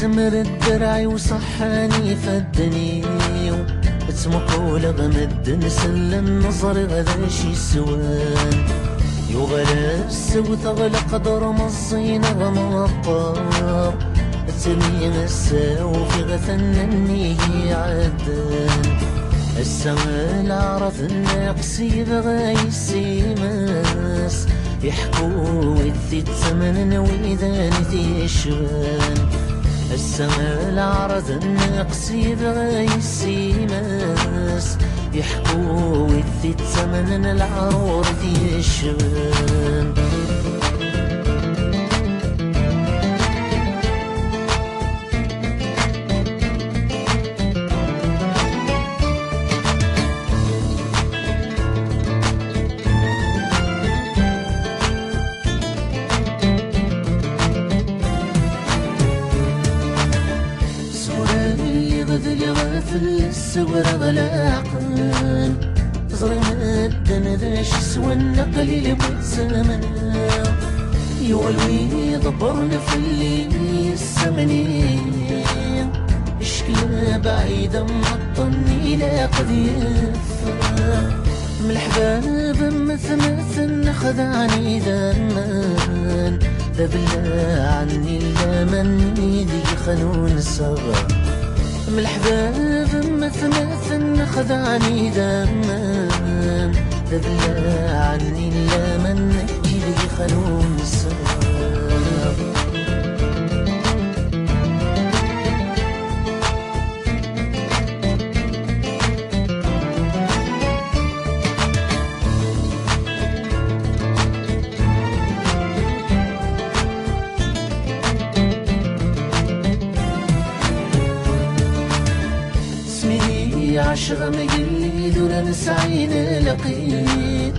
زمر الدرع وصحاني فدني بتمقول غمد نسل النظر غدا شي سوان يغلى السوت غلى قدر مصين غمطار تميم الساو في غثنني عدن السماء عرف الناقص يبغى يسيمس يحكوا وذي الثمن وإذا نثي الشبان السماء عرض الناقص يبغى يسيمس يحكوا وذي الثمن العرور ذي الشبان في السور غلاقن ظلم الدن ذاش سوى النقل لبوت زمن يولوي ضبرنا في الليل السمنين اشكلا بعيدا مطني لا قد يفا من الحباب مثل خدعني دمان ذا بالله عني لا مني ذي خنون الصغر من الحباب مثل خدعني دمان ذبلا عني لا من يلي خلون السراب عشرة مقلي ذولا نسعين لقيت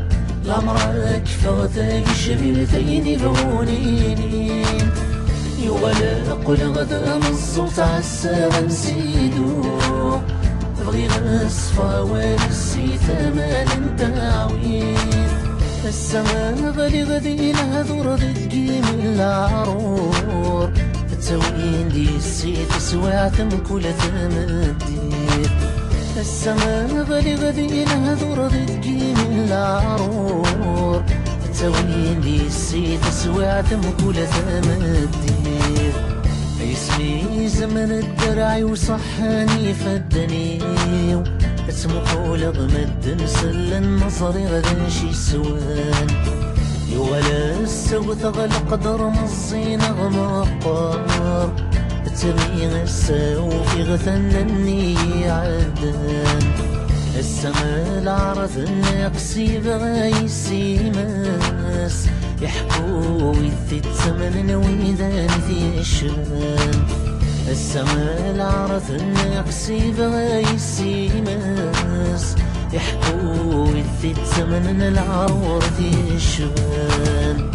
لامرك فغتاك الشبيبتين فونينين يغلا قل غدا مزوط عالسابة نسيدو تبغي غصفا والسي ثمان تعويد السما غالي غدي لها ذور تقيم العرور التوين دي السيت سواعتم كل تمدير السما غالي غدي لها ذور تقيم العرور التوين دي السيت سواعتم كل تمدير اسمي زمن الدرع وصحاني فدني اسمقول غمد نسل النظر غدا شي سوان يولا السوت غل قدر مصين غمقار تميغ الساو في غثنني عدان السما العرض الناقص يبغى يسيمس يحكوا ويثي الثمن ويدان في الشبان السما العرض الناقص يبغى يسيمس يحكوا ويثي الثمن العرور في الشبان